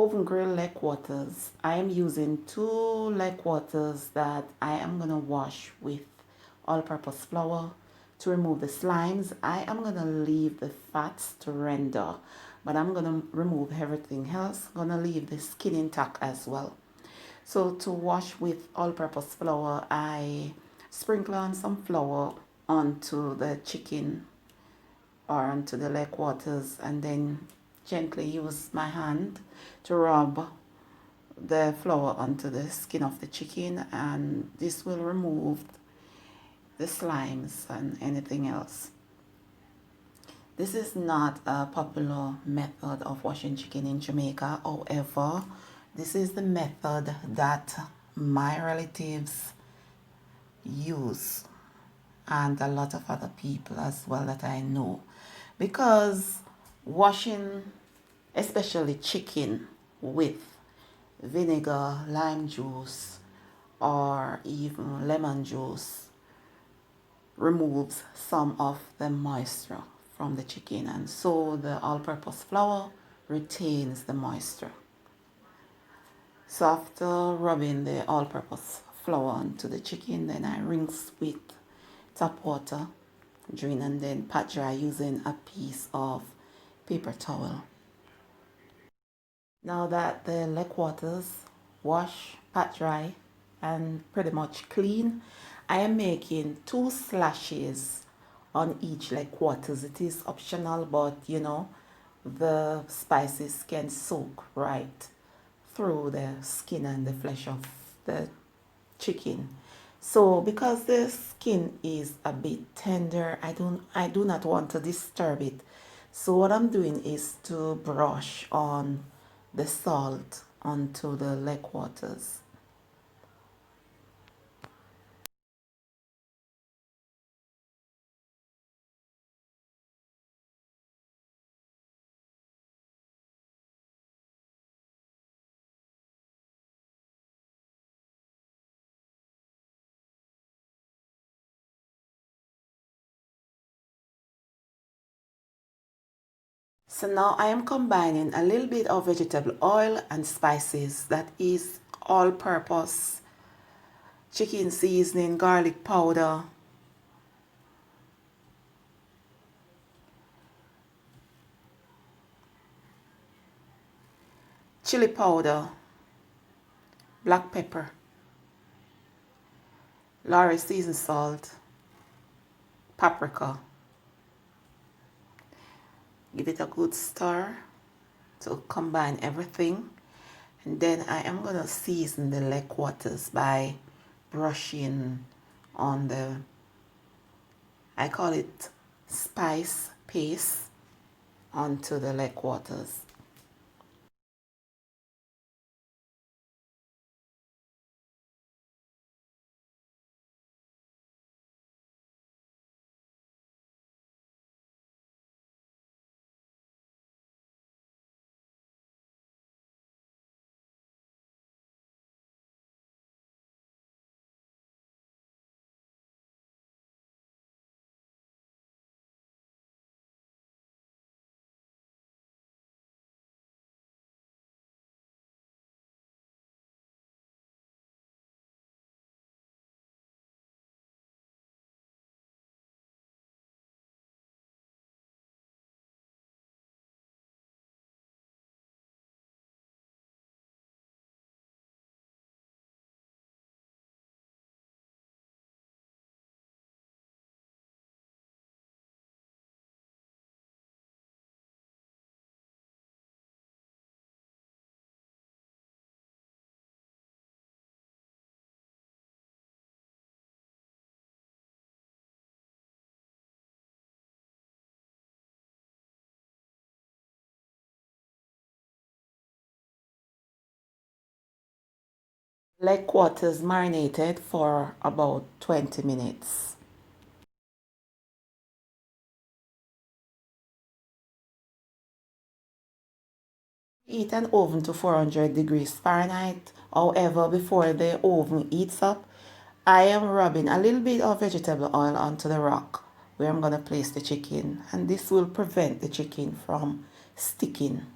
oven grill leg quarters. I am using 2 leg quarters that I am going to wash with all-purpose flour to remove the slimes. I am going to leave the fats to render, but I'm going to remove everything else. I'm going to leave the skin intact as well. So to wash with all-purpose flour, I sprinkle on some flour onto the chicken or onto the leg quarters, and then gently use my hand to rub the flour onto the skin of the chicken, and this will remove the slimes and anything else. This is not a popular method of washing chicken in Jamaica. However, this is the method that my relatives use, and a lot of other people as well that I know, because washing especially chicken with vinegar, lime juice, or even lemon juice removes some of the moisture from the chicken, and so the all-purpose flour retains the moisture. So after rubbing the all-purpose flour onto the chicken, then I rinse with tap water, drain, and then pat dry using a piece of paper towel. Now that the leg quarters wash, pat dry, and pretty much clean, I am making 2 slashes on each leg quarters. It is optional, but the spices can soak right through the skin and the flesh of the chicken. So because the skin is a bit tender, I do not want to disturb it. So what I'm doing is to brush on the salt onto the leg quarters. So now I am combining a little bit of vegetable oil and spices, that is all purpose chicken seasoning, garlic powder, chili powder, black pepper, Lorry seasoned salt, paprika. Give it a good stir to combine everything. And then I am going to season the leg quarters by brushing on the, I call it spice paste, onto the leg quarters. Leg quarters marinated for about 20 minutes. Heat an oven to 400 degrees Fahrenheit. However, before the oven heats up, I am rubbing a little bit of vegetable oil onto the rock where I'm going to place the chicken, and this will prevent the chicken from sticking.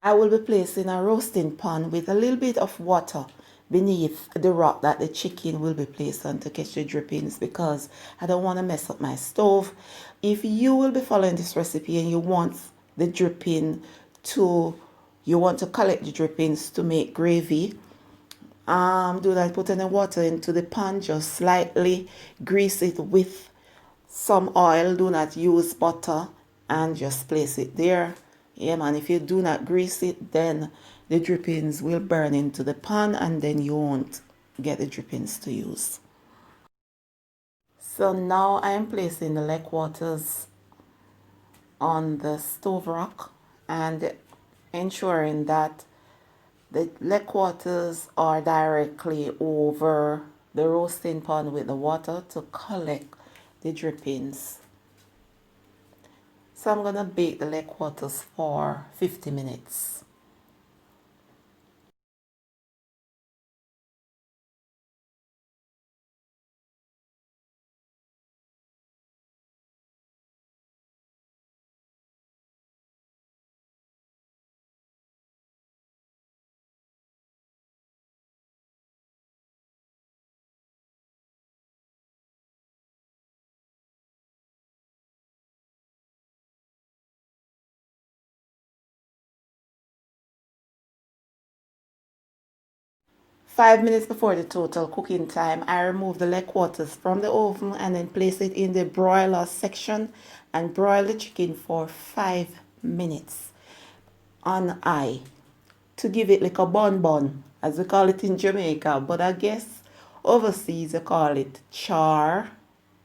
I will be placing a roasting pan with a little bit of water beneath the rock that the chicken will be placed on to catch the drippings, because I don't want to mess up my stove. If you will be following this recipe and you want the dripping to, you want to collect the drippings to make gravy, do that, put any water into the pan, just slightly grease it with some oil, do not use butter, and just place it there. Yeah man, if you do not grease it, then the drippings will burn into the pan and then you won't get the drippings to use. So now I am placing the leg waters on the stove rock and ensuring that the leg waters are directly over the roasting pan with the water to collect the drippings. So I'm gonna bake the leg waters for 50 minutes. Five minutes before the total cooking time, I remove the leg waters from the oven and then place it in the broiler section and broil the chicken for 5 minutes on high to give it like a bun, as we call it in Jamaica. But I guess overseas they call it char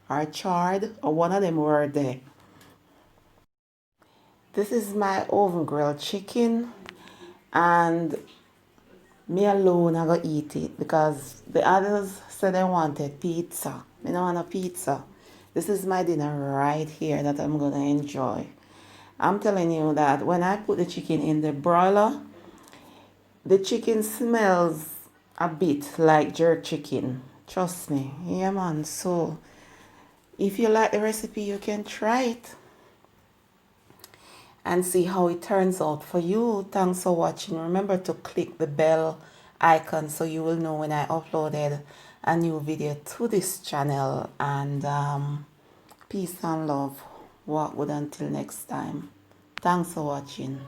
or charred, or one of them word there. This is my oven grilled chicken, and me alone I go eat it because the others said they wanted pizza. Me don't want a pizza. This is my dinner right here that I'm gonna enjoy. I'm telling you that when I put the chicken in the broiler, the chicken smells a bit like jerk chicken. Trust me. Yeah man. So if you like the recipe, you can try it and see how it turns out for you. Thanks for watching. Remember to click the bell icon so you will know when I uploaded a new video to this channel. And peace and love. Walk good until next time. Thanks for watching.